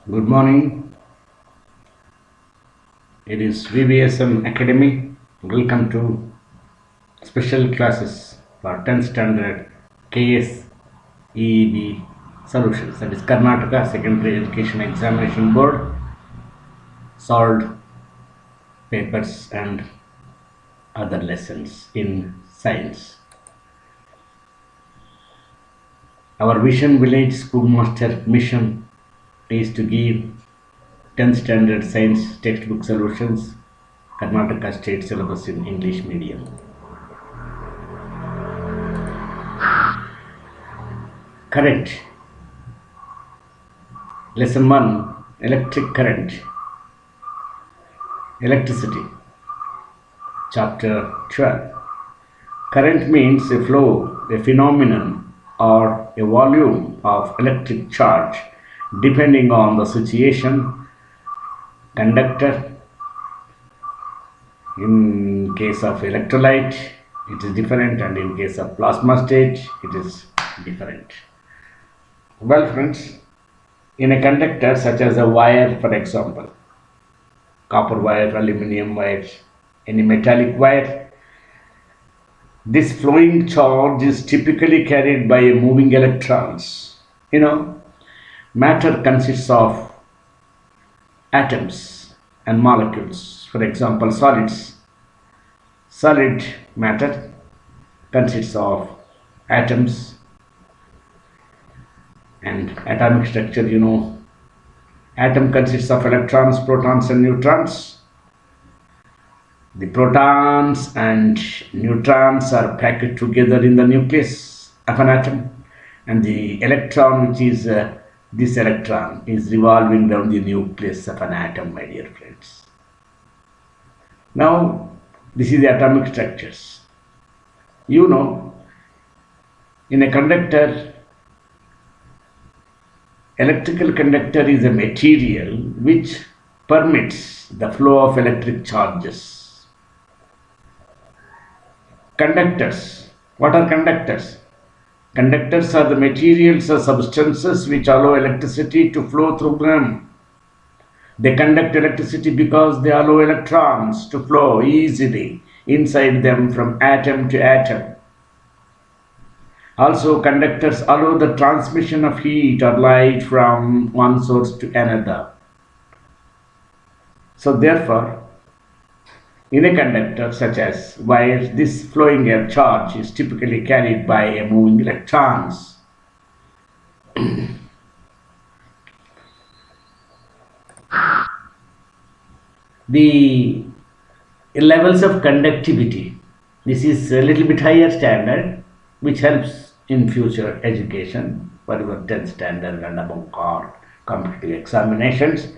Good morning. It is VVSM Academy. Welcome to special classes for 10th standard KS EEB solutions. That is Karnataka Secondary Education Examination Board solved papers and other lessons in science. Our Vision Village Schoolmaster mission is to give 10th standard science textbook solutions, Karnataka state syllabus in English medium. Current. Lesson 1, electric current. Electricity. Chapter 12. Current means a flow, a phenomenon, or a volume of electric charge depending on the situation. Conductor, in case of electrolyte it is different, and in case of plasma state it is different. Well friends, in a conductor such as a wire, for example, copper wire, aluminum wire, any metallic wire, this flowing charge is typically carried by a moving electrons. Matter consists of atoms and molecules. For example, solids. Solid matter consists of atoms and atomic structure. Atom consists of electrons, protons and neutrons. The protons and neutrons are packed together in the nucleus of an atom, and the electron, which is this electron, is revolving around the nucleus of an atom, my dear friends. Now, this is the atomic structures. In a conductor, electrical conductor is a material which permits the flow of electric charges. Conductors. What are conductors? Conductors are the materials or substances which allow electricity to flow through them. They conduct electricity because they allow electrons to flow easily inside them from atom to atom. Also, conductors allow the transmission of heat or light from one source to another. So therefore, in a conductor such as wire, this flowing air charge is typically carried by a moving electrons. The levels of conductivity. This is a little bit higher standard which helps in future education for your 10th standard and above or competitive examinations.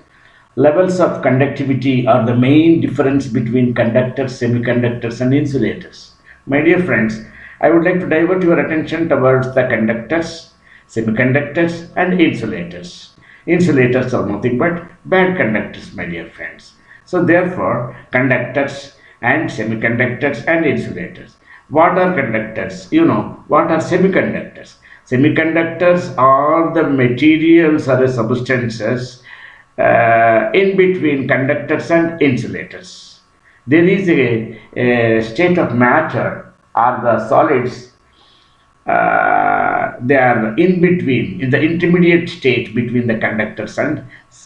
Levels of conductivity are the main difference between conductors, semiconductors and insulators. My dear friends, I would like to divert your attention towards the conductors, semiconductors and insulators. Insulators are nothing but bad conductors, my dear friends. So therefore, conductors and semiconductors and insulators. What are conductors? What are semiconductors? Semiconductors are the materials or the substances in between conductors and insulators. There is a state of matter or the solids, they are in between, in the intermediate state between the conductors and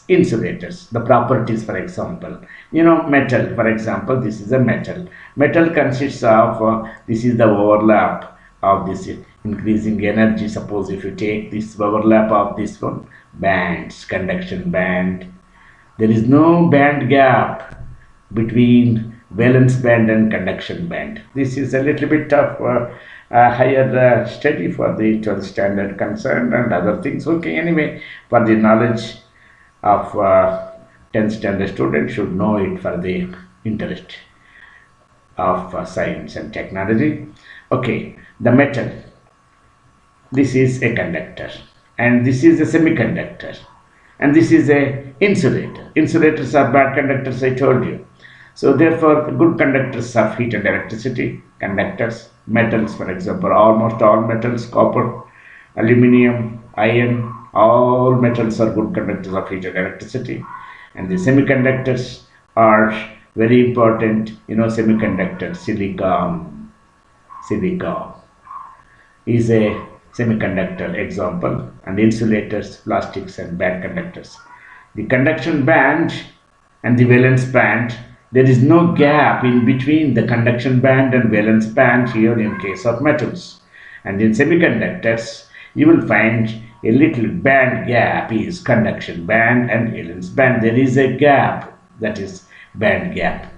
insulators. The properties, for example, metal, for example, this is a metal. Metal consists of, this is the overlap of this increasing energy. Suppose if you take this overlap of this one, bands, conduction band, there is no band gap between valence band and conduction band. This is a little bit of higher study for the 12th standard concerned and other things. Okay, anyway, for the knowledge of 10th standard students should know it for the interest of science and technology. Okay, the metal, this is a conductor, and this is a semiconductor, and this is a insulator. Insulators are bad conductors, I told you. So therefore, good conductors of heat and electricity. Conductors, metals, for example, almost all metals, copper, aluminum, iron, All metals are good conductors of heat and electricity. And the semiconductors are very important. Semiconductor, silica is a semiconductor example, and insulators, plastics and bad conductors. The conduction band and the valence band, there is no gap in between the conduction band and valence band here in case of metals. And in semiconductors, you will find a little band gap is conduction band and valence band. There is a gap, that is band gap.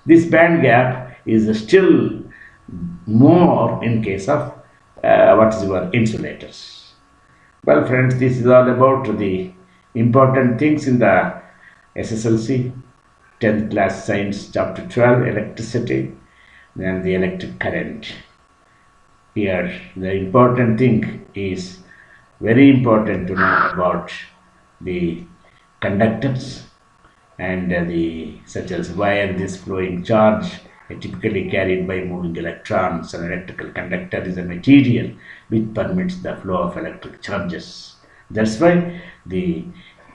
This band gap is still more in case of insulators. Well friends, this is all about the important things in the SSLC 10th class science chapter 12, electricity and the electric current. Here the important thing is very important to know about the conductors and such as wire, this flowing charge typically carried by moving electrons. An electrical conductor is a material which permits the flow of electric charges. That's why the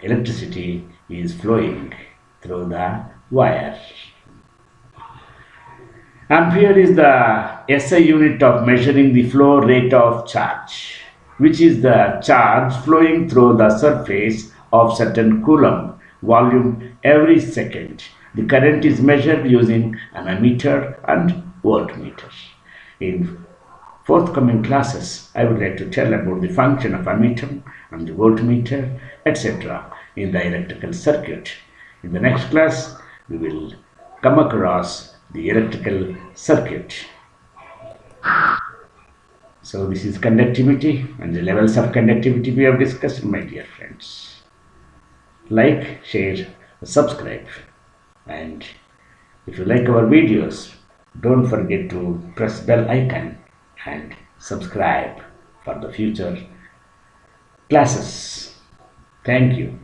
electricity is flowing through the wire. Ampere is the SI unit of measuring the flow rate of charge, which is the charge flowing through the surface of certain coulomb volume every second. The current is measured using an ammeter and voltmeter. In forthcoming classes, I would like to tell about the function of ammeter and the voltmeter, etc. in the electrical circuit. In the next class, we will come across the electrical circuit. So this is conductivity and the levels of conductivity we have discussed, my dear friends. Like, share, subscribe. And if you like our videos, don't forget to press bell icon and subscribe for the future classes. Thank you.